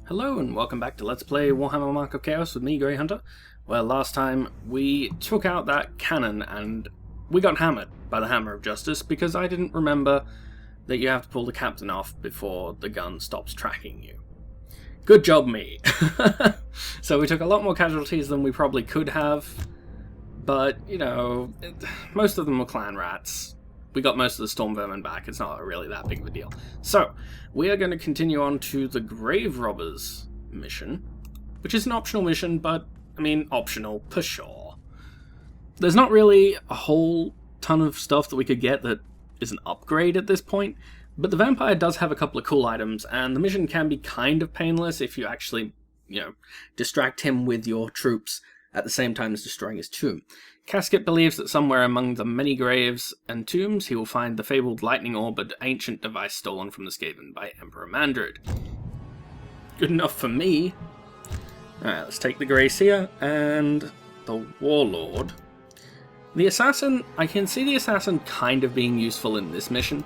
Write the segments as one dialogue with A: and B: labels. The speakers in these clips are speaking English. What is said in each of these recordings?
A: Hello and welcome back to Let's Play Warhammer Mark of Chaos with me, Grey Hunter. Well, last time we took out that cannon and we got hammered by the Hammer of Justice because I didn't remember that you have to pull the captain off before the gun stops tracking you. Good job, me! So we took a lot more casualties than we probably could have, but, you know, most of them were clan rats. We got most of the storm vermin back, it's not really that big of a deal. So, we are going to continue on to the Grave Robbers mission, which is an optional mission, but, I mean, optional for sure. There's not really a whole ton of stuff that we could get that is an upgrade at this point, but the vampire does have a couple of cool items, and the mission can be kind of painless if you actually, you know, distract him with your troops at the same time as destroying his tomb. Kasqit believes that somewhere among the many graves and tombs he will find the fabled lightning orb, an ancient device stolen from the Skaven by Emperor Mandrid. Good enough for me. Alright, let's take the Grace here, and the Warlord. The Assassin, I can see the Assassin kind of being useful in this mission,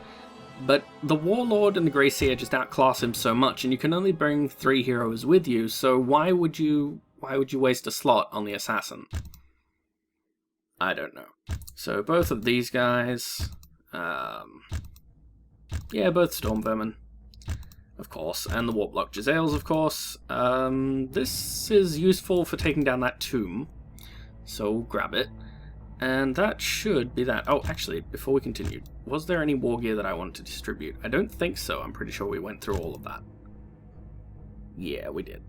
A: but the Warlord and the Gracier just outclass him so much, and you can only bring 3 heroes with you, so why would you waste a slot on the Assassin? I don't know. So both of these guys, yeah, both Storm Vermin, of course, and the Warplock Jezzails, of course. This is useful for taking down that tomb, so grab it. And that should be that. Oh, actually, before we continue, was there any war gear that I wanted to distribute? I don't think so. I'm pretty sure we went through all of that. Yeah, we did.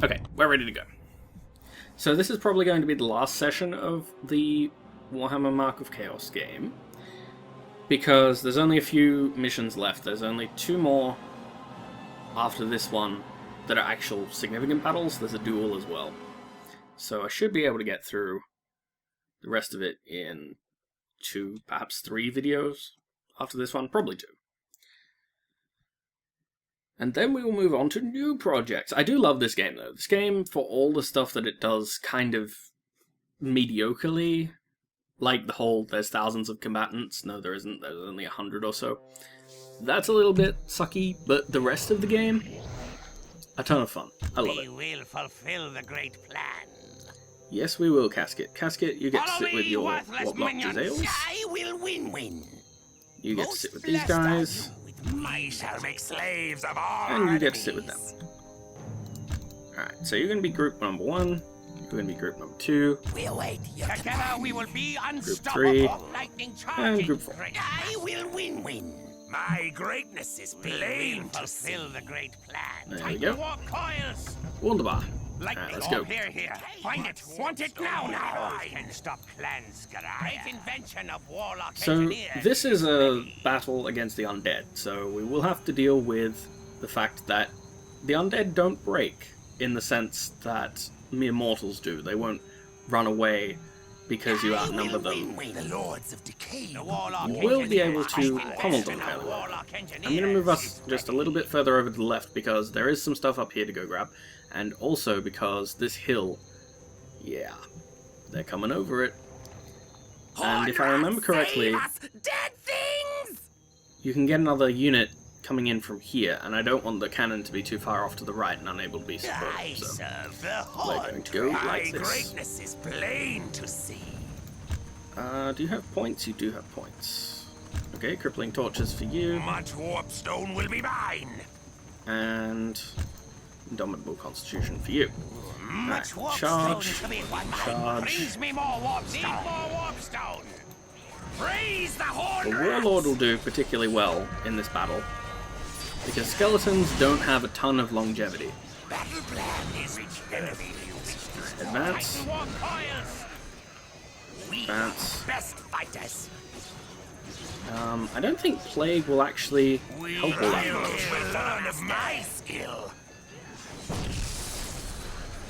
A: Okay, we're ready to go. So this is probably going to be the last session of the Warhammer Mark of Chaos game, because there's only a few missions left. There's only 2 more after this one that are actual significant battles. There's a duel as well. So I should be able to get through the rest of it in 2, perhaps 3 videos after this one. Probably 2. And then we will move on to new projects. I do love this game, though. This game, for all the stuff that it does kind of mediocrely, like the whole there's thousands of combatants. No, there isn't. There's only 100 or so. That's a little bit sucky, but the rest of the game, a ton of fun. I love it.
B: We will fulfill the great plan.
A: Yes, we will, Kasqit. Kasqit, you get to sit with your Warplock Jezzails.
B: I will win.
A: You get to sit with these guys.
B: I shall make slaves of all
A: And you get to sit with them. Alright, so you're going to be group number 1. You're going to be group number 2.
B: We await your together we will be
A: unstoppable.
B: unstoppable. Lightning
A: And group 4.
B: I will win. My greatness is plain to fulfill the great plan.
A: There we go.
B: Warp coils.
A: Wunderbar. Alright, let's go.
B: Here. Find it. Want it now. I can stop clans. Great invention of warlock
A: So,
B: engineers.
A: this is a battle against the undead, so we will have to deal with the fact that the undead don't break, in the sense that mere mortals do. They won't run away because you outnumber them.
B: The Lords of Decay.
A: You will be able to pummel them fairly well. I'm going to move us just a little bit further over to the left because there is some stuff up here to go grab, and also because this hill, yeah, they're coming over it. And if I remember correctly, you can get another unit coming in from here, and I don't want the cannon to be too far off to the right and unable to be supported, so we're going to go like this.
B: Greatness is plain to see.
A: Do you have points? You do have points. Okay, crippling torches for you.
B: Much warpstone will be mine.
A: And indomitable constitution for you.
B: Much
A: charge.
B: Brings me more warpstone. Praise the horn.
A: The Warlord will do particularly well in this battle, because skeletons don't have a ton of longevity.
B: Battle plan is
A: Advance. Advance.
B: Best fighters.
A: I don't think Plague will actually help all that much.
B: Will learn of my skill.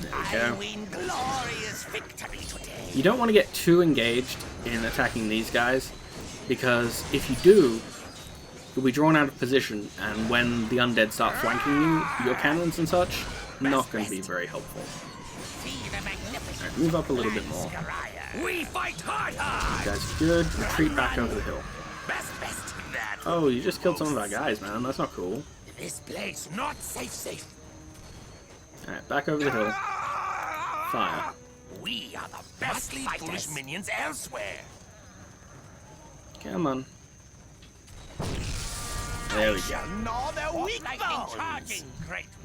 A: There we go.
B: Win glorious victory today.
A: You don't want to get too engaged in attacking these guys, because if you do, you'll be drawn out of position, and when the undead start flanking you, your cannons and such, not going to be very helpful. Alright, move up a little bit more.
B: We fight harder.
A: You guys are good. Retreat back over the hill.
B: Best.
A: Oh, you just killed some of our guys, man. That's not cool.
B: This place not safe.
A: Alright, back over the hill. Fire.
B: We are the best foolish minions elsewhere.
A: Come on. There we go.
B: Gnaw their weak bones.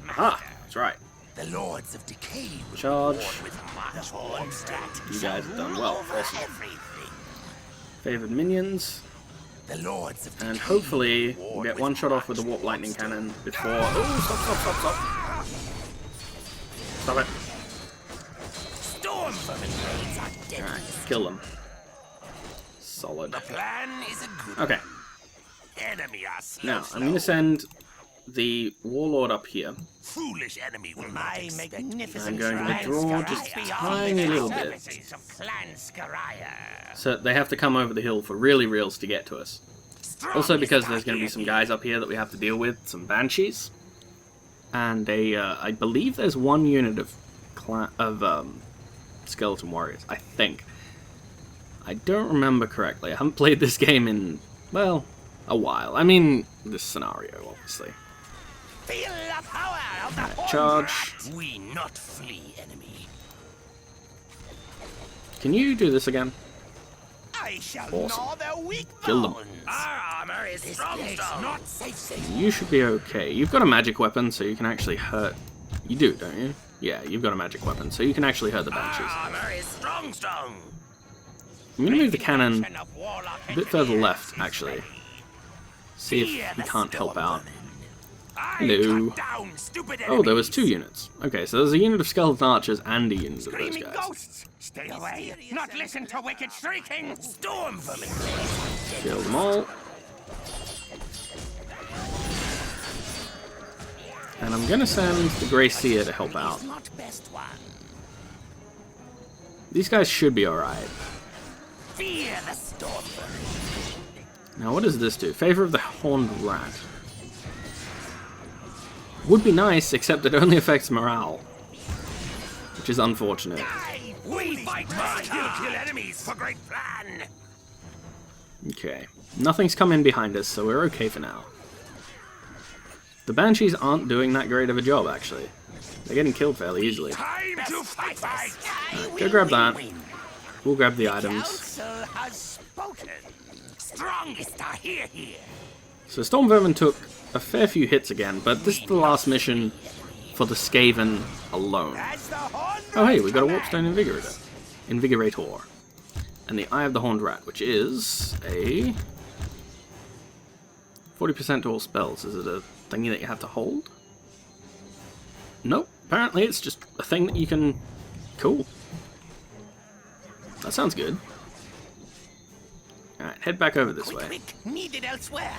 A: Ah, that's right.
B: The Lords of Decay will
A: Charge.
B: with much Hornstadt.
A: You guys have done well. Awesome.
B: Everything.
A: Favored minions.
B: The Lords of
A: And
B: Decay
A: hopefully
B: will
A: we'll get
B: with
A: one shot off with the
B: much
A: warp lightning
B: Hornstadt.
A: cannon before... Oh, stop. Stop it.
B: Storm vermin blades are deadly.
A: Alright, kill them. Solid.
B: The plan is a good
A: Okay,
B: enemy. Are slow,
A: now I'm going to send the warlord up here.
B: foolish enemy will not expect.
A: I'm going to withdraw just a tiny little bit. So they have to come over the hill for really reals to get to us. Also because there's going to be some guys up here that we have to deal with, some banshees. And I believe there's one unit of skeleton warriors, I think. I don't remember correctly. I haven't played this game in, well, a while. I mean, this scenario, obviously.
B: Feel the power of the
A: Charge.
B: We not flee, enemy.
A: Can you do this again?
B: I shall
A: Awesome.
B: gnaw their weak
A: Kill them.
B: bones. Our armor is strong, not safe.
A: You should be okay. You've got a magic weapon, so you can actually hurt... You do, don't you? Yeah, you've got a magic weapon, so you can actually hurt the banshees.
B: Our armor is strong.
A: I'm going to move the cannon a bit further left, actually. See if we can't help out. Hello. Oh, there was 2 units. Okay, so there's a unit of skeleton archers and a unit of those guys.
B: Ghosts, stay away. Not listen to wicked shrieking. Storm vermin.
A: Kill them all. And I'm going to send the Grey Seer to help out.
B: Not best one.
A: These guys should be alright.
B: Fear the storm vermin.
A: Now, what does this do? Favor of the Horned Rat. Would be nice, except it only affects morale. Which is unfortunate.
B: We fight hard. Kill enemies for great plan.
A: Okay. Nothing's come in behind us, so we're okay for now. The Banshees aren't doing that great of a job, actually. They're getting killed fairly easily.
B: Time to fight.
A: Right, go grab that. We'll grab the items.
B: Council has spoken. Strongest are here.
A: So Storm Vermin took a fair few hits again, but this is the last mission for the Skaven alone. Oh hey, we've got a Warpstone Invigorator. And the Eye of the Horned Rat, which is a 40% to all spells. Is it a thingy that you have to hold? Nope, apparently it's just a thing that you can... Cool. That sounds good. Alright, head back over this way.
B: Quick, needed elsewhere.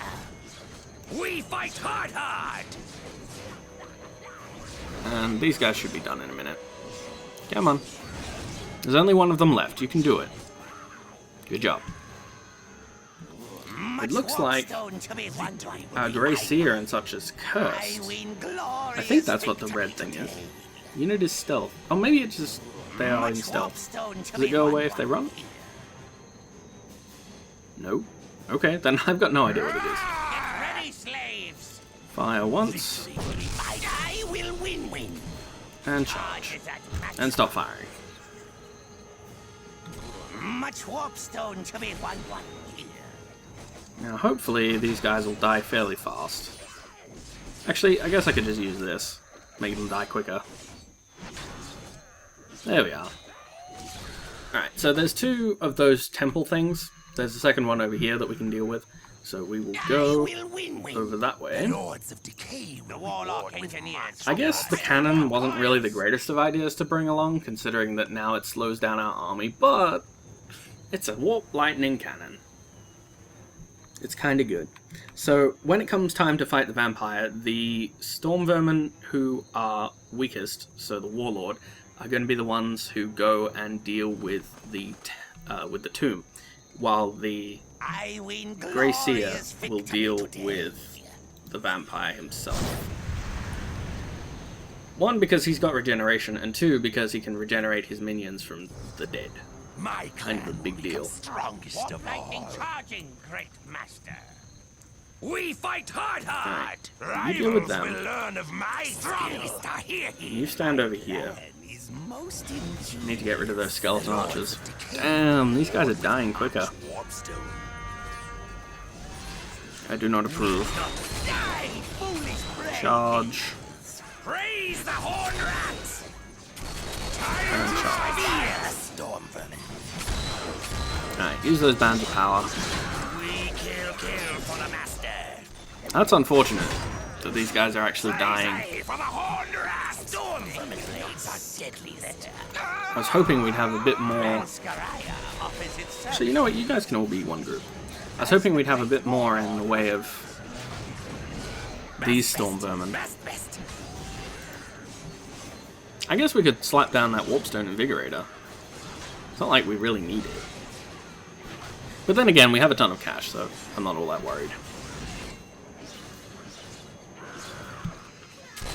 B: We fight hard.
A: And these guys should be done in a minute. Come on. There's only one of them left. You can do it. Good job. It looks like our Grey Seer and such is cursed. I think that's what the red thing is. Unit is stealth. Oh, maybe it's just they are in stealth. Does it go away if they run? No. Okay, then I've got no idea what it is.
B: Get ready, slaves.
A: Fire once.
B: I will win.
A: And charge. And stop firing.
B: Much warpstone to be won here.
A: Now, hopefully, these guys will die fairly fast. Actually, I guess I could just use this. Make them die quicker. There we are. Alright, so there's 2 of those temple things. There's a second one over here that we can deal with. So we will go over that way.
B: Lords of Decay, the warlock engineers.
A: I guess the cannon wasn't really the greatest of ideas to bring along, considering that now it slows down our army, but it's a warp lightning cannon. It's kind of good. So when it comes time to fight the vampire, the storm vermin who are weakest, so the warlord, are going to be the ones who go and deal with the tomb, while the Grey Seer will deal with the vampire himself. 1, because he's got regeneration, and 2, because he can regenerate his minions from the dead.
B: My
A: Kind of a big deal.
B: Strongest of all. Charging, great master. We fight hard.
A: You deal with them.
B: Will learn of my strongest are here.
A: You stand over here. Need to get rid of those skeleton archers. Damn, these guys are dying quicker. I do not approve. Charge.
B: Praise the horn rats.
A: And charge.
B: Storm vermin.
A: Alright, use those bands of power.
B: We kill for the master.
A: That's unfortunate that these guys are actually dying.
B: For the horn rats. Storm vermin blades are deadly.
A: I was hoping we'd have a bit more. So you know what? You guys can all be one group. I was hoping we'd have a bit more in the way of these storm vermin. I guess we could slap down that warpstone invigorator. It's not like we really need it. But then again, we have a ton of cash, so I'm not all that worried.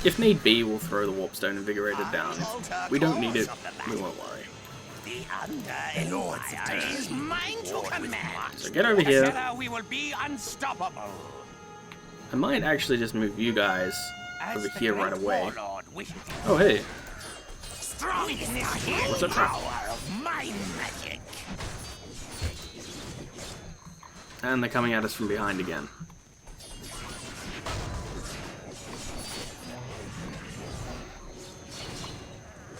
A: If need be, we'll throw the warpstone invigorator down. If we don't need it, we won't worry.
B: The Lord's is mine to command.
A: So get over here.
B: We will be unstoppable.
A: I might actually just move you guys over here right away. Oh, hey. What's up, crap? And they're coming at us from behind again.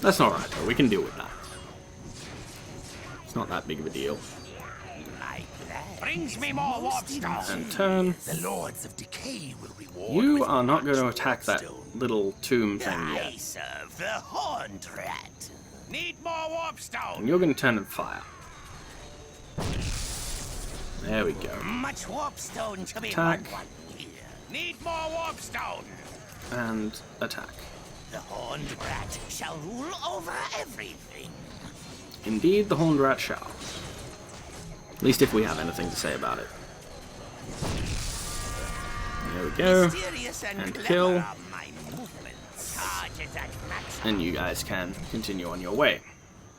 A: That's not right, though. We can deal with that. It's not that big of a deal.
B: Brings me more warpstones.
A: And turn.
B: The Lords of Decay will reward.
A: You are not going to attack that little tomb thing
B: I
A: yet.
B: serve the horned rat. Need more warpstone.
A: And you're going to turn and fire. There we go.
B: Much warpstone to be
A: Attack.
B: won here. Need more warpstone.
A: And attack.
B: The horned rat shall rule over everything.
A: Indeed, the horned rat shall. At least if we have anything to say about it. There we go.
B: Mysterious and
A: kill.
B: clever are my movements. Charges at maximum.
A: And you guys can continue on your way.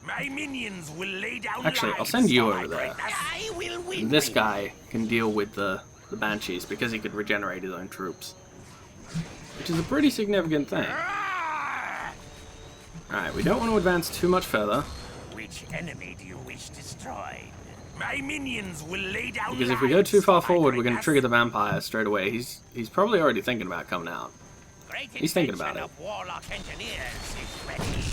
B: My minions will lay down
A: Actually, I'll
B: lives
A: send you
B: so
A: over
B: I
A: there.
B: I will win.
A: This guy can deal with the banshees because he could regenerate his own troops. Which is a pretty significant thing. Alright, we don't want to advance too much further.
B: Which enemy do you wish destroyed? My minions will lay down
A: Because if we go too far forward, we're going to trigger the vampire straight away. He's probably already thinking about coming out. He's thinking about it.
B: Of warlock engineers is ready.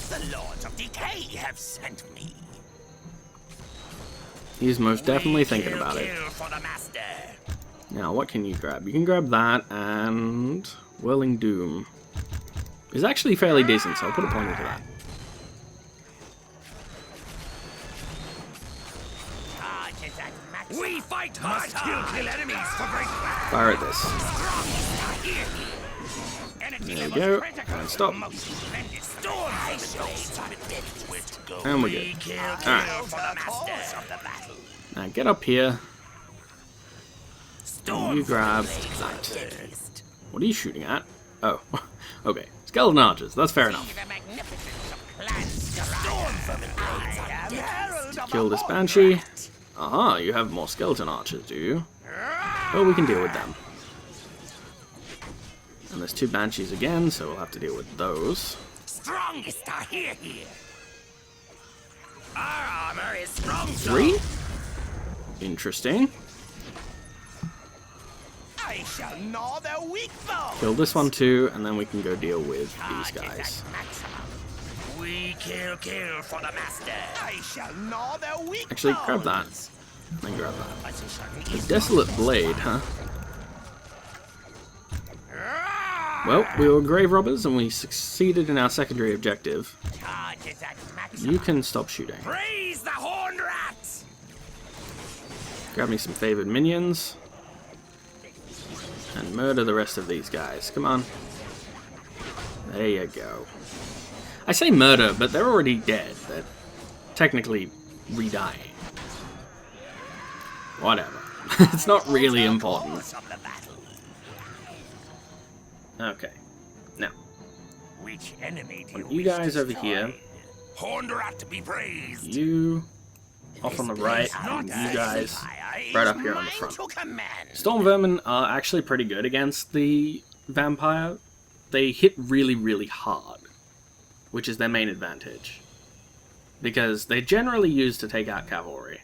B: The Lords of Decay have sent me.
A: He's most definitely thinking about it.
B: For the master.
A: Now, what can you grab? You can grab that, and Whirling Doom is actually fairly decent, so I'll put a point into that.
B: We fight hard. Kill enemies for great power.
A: Fire at this. There we go. And stop. And we're good. Alright. Now get up here. And you grab that. What are you shooting at? Oh, okay. Skeleton archers. That's fair enough. Kill this banshee. Aha, you have more skeleton archers, do you? Well, we can deal with them. And there's two banshees again, so we'll have to deal with those.
B: Strongest are here. Our armor is strong.
A: 3? Interesting.
B: I shall gnaw their weak bones.
A: Kill this one too, and then we can go deal with these guys.
B: We kill for the master. I shall gnaw their weak
A: Actually, grab that. Then grab that. The Desolate Blade, huh? Well, we were grave robbers and we succeeded in our secondary objective. You can stop shooting.
B: Praise the horned rats.
A: Grab me some favored minions. And murder the rest of these guys. Come on. There you go. I say murder, but they're already dead. They're technically re-dying. Whatever. It's not really important. Okay. Now,
B: which enemy do
A: you guys over here.
B: Horned rat to be praised.
A: You off on the right, and you guys right up here on the front. Storm Vermin are actually pretty good against the Vampire. They hit really, really hard, which is their main advantage. Because they're generally used to take out cavalry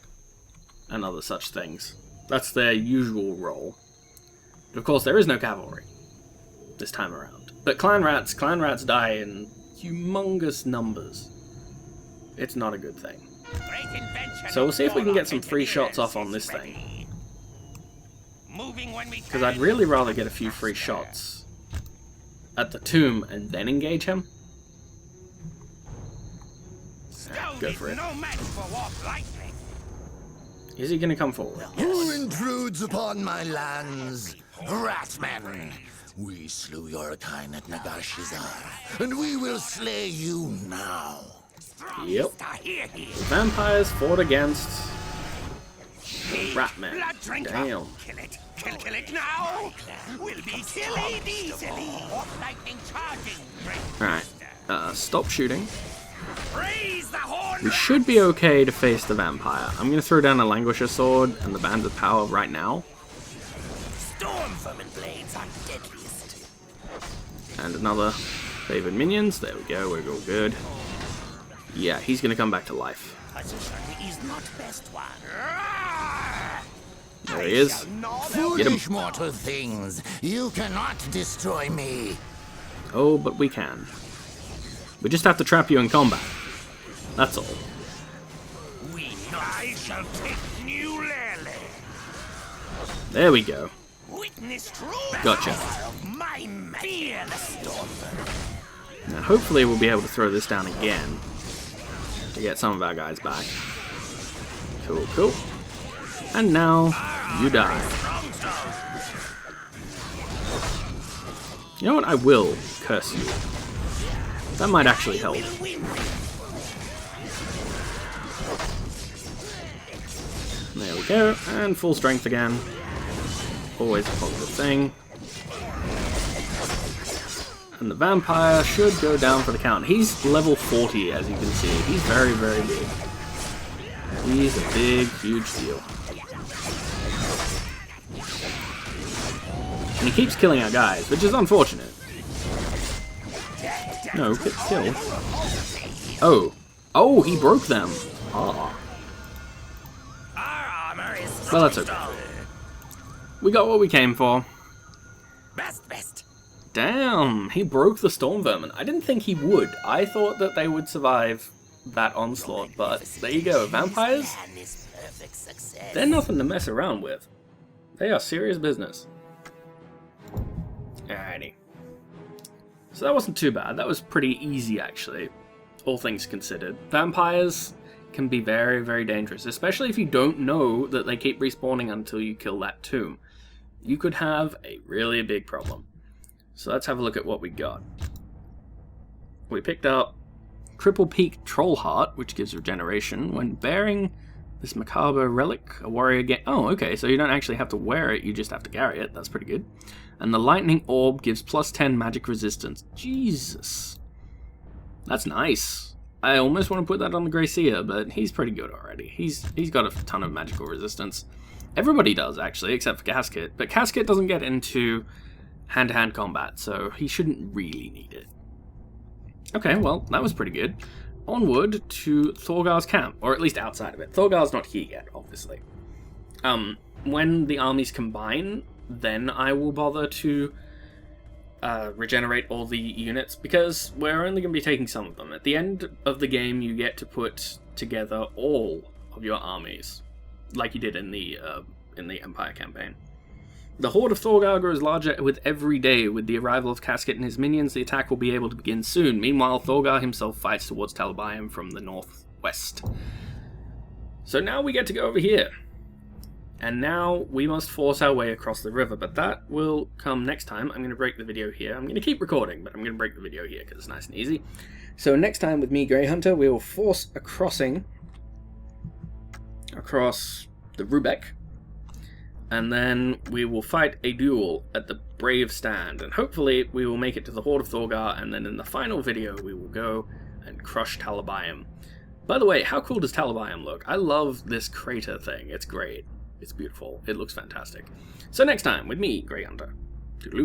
A: and other such things. That's their usual role. But of course, there is no cavalry this time around. But clan rats die in humongous numbers. It's not a good thing. So we'll see if we can get some free shots off on this thing. Because I'd really rather get a few free shots at the tomb and then engage him. Go for it. Is he going to come forward?
C: Who intrudes upon my lands? Ratmen! We slew your kind at Nagash's and we will slay you now.
A: Yep. The vampires fought against Ratmen. Damn.
B: Kill it now! We'll be killed easily! Lightning charging!
A: Alright. Stop shooting. We should be okay to face the vampire. I'm going to throw down a Languisher Sword and the Bands of Power right now.
C: Storm vermin blades are deadliest.
A: And another Favored Minions. There we go, we're all good. Yeah, he's going to come back to life.
C: Position is not best one.
A: There he is. Get him.
C: Foolish mortal things, you cannot destroy me.
A: Oh, but we can. We just have to trap you in combat. That's all.
B: I shall take new Lele.
A: There we go.
B: Witness true
A: Gotcha.
B: my fear the storm.
A: Now hopefully we'll be able to throw this down again to get some of our guys back. Cool, cool. And now you die. You know what? I will curse you. That might actually help. There we go, and full strength again. Always a positive thing. And the vampire should go down for the count. He's level 40, as you can see. He's very, very big. He's a big, huge deal. And he keeps killing our guys, which is unfortunate. No, kill. Oh. Oh, he broke them. Ah. Well, that's okay. We got what we came for.
B: Best.
A: Damn, he broke the Storm Vermin. I didn't think he would. I thought that they would survive that onslaught, but there you go. Vampires? They're nothing to mess around with. They are serious business. Alrighty. So that wasn't too bad. That was pretty easy, actually, all things considered. Vampires can be very, very dangerous, especially if you don't know that they keep respawning until you kill that tomb. You could have a really big problem. So let's have a look at what we got. We picked up Triple Peak Troll Heart, which gives regeneration. When bearing this macabre relic, a warrior get... Oh, okay, so you don't actually have to wear it, you just have to carry it. That's pretty good. And the Lightning Orb gives plus 10 magic resistance. Jesus. That's nice. I almost want to put that on the Grey Seer, but he's pretty good already. He's got a ton of magical resistance. Everybody does, actually, except for Kasqit. But Kasqit doesn't get into hand-to-hand combat, so he shouldn't really need it. Okay, well, that was pretty good. Onward to Thorgar's camp, or at least outside of it. Thorgar's not here yet, obviously. When the armies combine, then I will bother to regenerate all the units, because we're only going to be taking some of them. At the end of the game, you get to put together all of your armies, like you did in the Empire campaign. The Horde of Thorgar grows larger with every day. With the arrival of Kasqit and his minions, the attack will be able to begin soon. Meanwhile, Thorgar himself fights towards Talabheim from the northwest. So now we get to go over here. And now we must force our way across the river, but that will come next time. I'm going to break the video here. I'm going to keep recording, but I'm going to break the video here because it's nice and easy. So next time with me, Grey Hunter, we will force a crossing across the Rubeck, and then we will fight a duel at the Brave Stand, and hopefully we will make it to the Horde of Thorgar, and then in the final video we will go and crush Talabheim. By the way, how cool does Talabheim look? I love this crater thing. It's great. It's beautiful. It looks fantastic. So next time, with me, Grey Hunter. Toodaloo.